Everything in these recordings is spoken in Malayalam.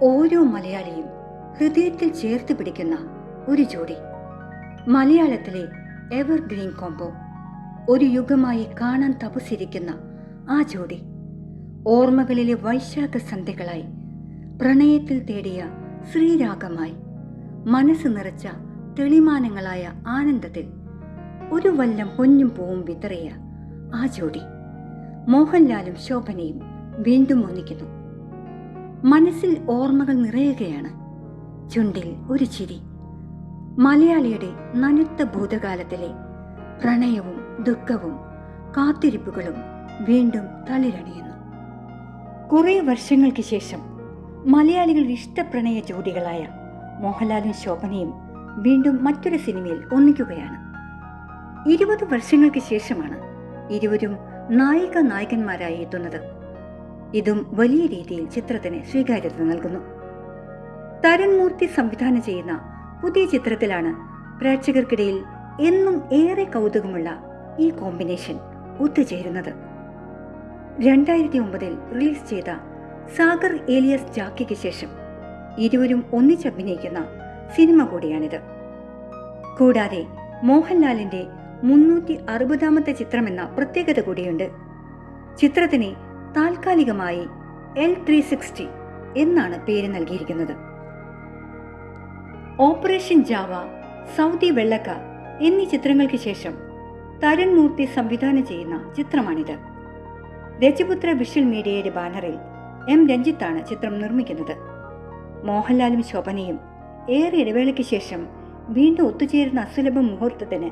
ഓരോ മലയാളിയും ഹൃദയത്തിൽ ചേർത്ത് പിടിക്കുന്ന ഒരു ജോഡി. മലയാളത്തിലെ എവർഗ്രീൻ കോംബോ. ഒരു യുഗമായി കാണാൻ തപസ്സിരിക്കുന്ന ആ ജോഡി. ഓർമ്മകളിലെ വൈശാഖ സന്ധ്യകളായി, പ്രണയത്തിൽ തേടിയ ശ്രീരാഗമായി, മനസ്സ് നിറച്ച തെളിമാനങ്ങളായ ആനന്ദത്തിൽ ഒരു വല്ലം പൊന്നും പൂവും വിതറിയ ആ ജോഡി. മോഹൻലാലും ശോഭനയും വീണ്ടും ഒന്നിക്കുന്നു. മനസ്സിൽ ഓർമ്മകൾ നിറയുകയാണ്, ചുണ്ടിൽ ഒരു ചിരി. മലയാളിയുടെ നനുത്ത ഭൂതകാലത്തിലെ പ്രണയവും ദുഃഖവും കാത്തിരിപ്പുകളും വീണ്ടും തളിരണിയുന്നു. കുറെ വർഷങ്ങൾക്ക് ശേഷം മലയാളികളുടെ ഇഷ്ടപ്രണയ ജോഡികളായ മോഹൻലാലും ശോഭനയും വീണ്ടും മറ്റൊരു സിനിമയിൽ ഒന്നിക്കുകയാണ്. 20 വർഷങ്ങൾക്ക് ശേഷമാണ് ഇരുവരും നായിക നായകന്മാരായി എത്തുന്നത്. ഇതും വലിയ രീതിയിൽ ചിത്രത്തിന് സ്വീകാര്യത നൽകുന്നു. തരുൺ മൂർത്തി സംവിധാനം ചെയ്യുന്ന പുതിയ ചിത്രത്തിലാണ് പ്രേക്ഷകർക്കിടയിൽ എന്നും ഏറെ കൗതുകമുള്ള ഈ കോമ്പിനേഷൻ ഒത്തുചേരുന്നത്. 2009 റിലീസ് ചെയ്ത സാഗർ ഏലിയസ് ജാക്കിക്ക് ശേഷം ഇരുവരും ഒന്നിച്ചഭിനയിക്കുന്ന സിനിമ കൂടിയാണിത്. കൂടാതെ മോഹൻലാലിന്റെ 360ാമത്തെ ചിത്രമെന്ന പ്രത്യേകത കൂടിയുണ്ട്. ചിത്രത്തിന് താൽക്കാലികമായി L360 എന്നാണ് പേര് നൽകിയിരിക്കുന്നത്. ഓപ്പറേഷൻ ജാവ, സൗദി വെള്ളക്ക എന്നീ ചിത്രങ്ങൾക്ക് ശേഷം തരുൺ മൂർത്തി സംവിധാനം ചെയ്യുന്ന ചിത്രമാണിത്. രജപുത്ര വിഷ്വൽ മീഡിയയുടെ ബാനറിൽ M രഞ്ജിത്താണ് ചിത്രം നിർമ്മിക്കുന്നത്. മോഹൻലാലും ശോഭനയും ഏറെ ഇടവേളയ്ക്ക് ശേഷം വീണ്ടും ഒത്തുചേരുന്ന അസുലഭ മുഹൂർത്തത്തിന്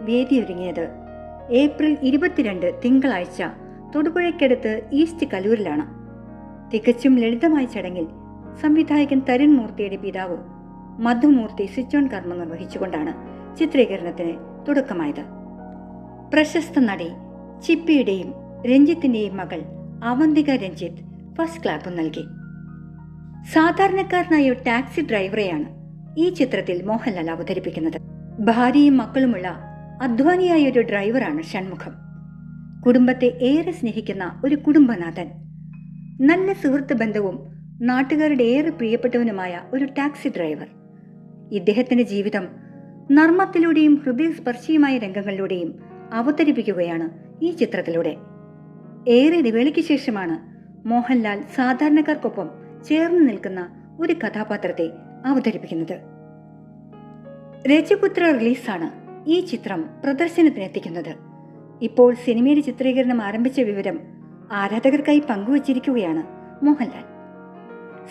വേദിയൊരുങ്ങിയത് ഏപ്രിൽ 22 തിങ്കളാഴ്ച തൊടുപുഴയ്ക്കടുത്ത് ഈസ്റ്റ് കലൂരിലാണ്. തികച്ചും ലളിതമായ ചടങ്ങിൽ സംവിധായകൻ തരുൺ മൂർത്തിയുടെ പിതാവ് മധുമൂർത്തി സ്വിച്ച് ഓൺ കർമ്മം നിർവഹിച്ചുകൊണ്ടാണ് ചിത്രീകരണത്തിന് തുടക്കമായത്. പ്രശസ്ത നടി ചിപ്പിയുടെയും രഞ്ജിത്തിന്റെയും മകൾ അവന്തിക രഞ്ജിത്ത് ഫസ്റ്റ് ക്ലാപ്പ് നൽകി. സാധാരണക്കാരനായ ഒരു ടാക്സി ഡ്രൈവറെയാണ് ഈ ചിത്രത്തിൽ മോഹൻലാൽ അവതരിപ്പിക്കുന്നത്. ഭാര്യയും മക്കളുമുള്ള അധ്വാനിയായ ഒരു ഡ്രൈവറാണ് ഷൺമുഖം. കുടുംബത്തെ ഏറെ സ്നേഹിക്കുന്ന ഒരു കുടുംബനാഥൻ, നല്ല സുഹൃത്ത് ബന്ധവും നാട്ടുകാരുടെ ഏറെ പ്രിയപ്പെട്ടവനുമായ ഒരു ടാക്സി ഡ്രൈവർ. ഇദ്ദേഹത്തിന്റെ ജീവിതം നർമ്മത്തിലൂടെയും ഹൃദയസ്പർശിയുമായ രംഗങ്ങളിലൂടെയും അവതരിപ്പിക്കുകയാണ് ഈ ചിത്രത്തിലൂടെ. ഏറെ ഇടവേളയ്ക്ക് ശേഷമാണ് മോഹൻലാൽ സാധാരണക്കാർക്കൊപ്പം ചേർന്ന് നിൽക്കുന്ന ഒരു കഥാപാത്രത്തെ അവതരിപ്പിക്കുന്നത്. രജപുത്ര റിലീസാണ് ഈ ചിത്രം പ്രദർശനത്തിനെത്തിക്കുന്നത്. ഇപ്പോൾ സിനിമയുടെ ചിത്രീകരണം ആരംഭിച്ച വിവരം ആരാധകർക്കായി പങ്കുവച്ചിരിക്കുകയാണ് മോഹൻലാൽ.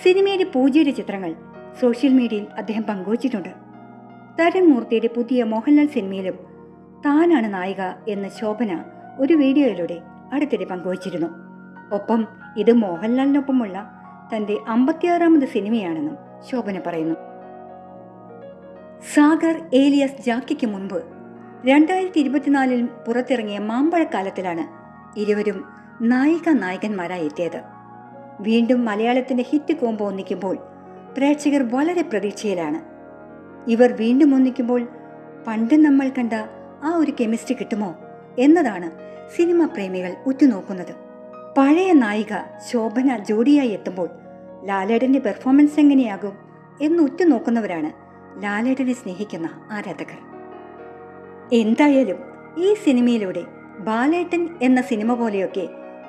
സിനിമയുടെ പൂജയുടെ ചിത്രങ്ങൾ സോഷ്യൽ മീഡിയയിൽ അദ്ദേഹം പങ്കുവച്ചിട്ടുണ്ട്. തരുൺ മൂർത്തിയുടെ പുതിയ മോഹൻലാൽ സിനിമയിലും താനാണ് നായിക എന്ന് ശോഭന ഒരു വീഡിയോയിലൂടെ അടുത്തിടെ പങ്കുവച്ചിരുന്നു. ഒപ്പം ഇത് മോഹൻലാലിനൊപ്പമുള്ള തന്റെ 56ാമത് സിനിമയാണെന്നും ശോഭന പറയുന്നു. സാഗർ ഏലിയസ് ജാക്കിക്ക് മുൻപ് 2024 പുറത്തിറങ്ങിയ മാമ്പഴക്കാലത്തിലാണ് ഇരുവരും നായിക നായകന്മാരായി എത്തിയത്. വീണ്ടും മലയാളത്തിന്റെ ഹിറ്റ് കോംബോ ഒന്നിക്കുമ്പോൾ പ്രേക്ഷകർ വളരെ പ്രതീക്ഷയിലാണ്. ഇവർ വീണ്ടും ഒന്നിക്കുമ്പോൾ പണ്ട് നമ്മൾ കണ്ട ആ ഒരു കെമിസ്ട്രി കിട്ടുമോ എന്നതാണ് സിനിമ പ്രേമികൾ ഉറ്റുനോക്കുന്നത്. പഴയ നായിക ശോഭന ജോഡിയായി എത്തുമ്പോൾ ലാലേട്ടന്റെ പെർഫോമൻസ് എങ്ങനെയാകും എന്ന് ഉറ്റുനോക്കുന്നവരാണ് ലാലേട്ടനെ സ്നേഹിക്കുന്ന ആരാധകർ. എന്തായാലും ഈ സിനിമയിലൂടെ ബാലേട്ടൻ എന്ന സിനിമ പോലെയൊക്കെ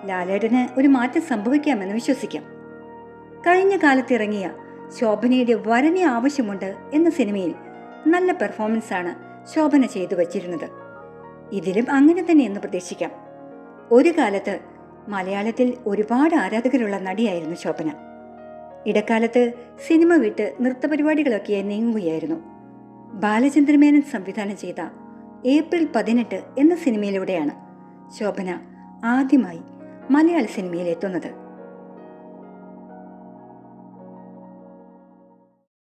ലാലേട്ടന് ഒരു മാറ്റം സംഭവിക്കാമെന്ന് വിശ്വസിക്കാം. കഴിഞ്ഞ കാലത്ത് ഇറങ്ങിയ ശോഭനയുടെ വരനെ ആവശ്യമുണ്ട് എന്ന സിനിമയിൽ നല്ല പെർഫോമൻസാണ് ശോഭന ചെയ്തു വച്ചിരുന്നത്. ഇതിലും അങ്ങനെ തന്നെ എന്ന് പ്രതീക്ഷിക്കാം. ഒരു കാലത്ത് മലയാളത്തിൽ ഒരുപാട് ആരാധകരുള്ള നടിയായിരുന്നു ശോഭന. ഇടക്കാലത്ത് സിനിമ വിട്ട് നൃത്തപരിപാടികളൊക്കെ നീങ്ങുകയായിരുന്നു. ബാലചന്ദ്രമേനൻ സംവിധാനം ചെയ്ത ഏപ്രിൽ 18 എന്ന സിനിമയിലൂടെയാണ് ശോഭന ആദ്യമായി മലയാള സിനിമയിൽ എത്തുന്നത്.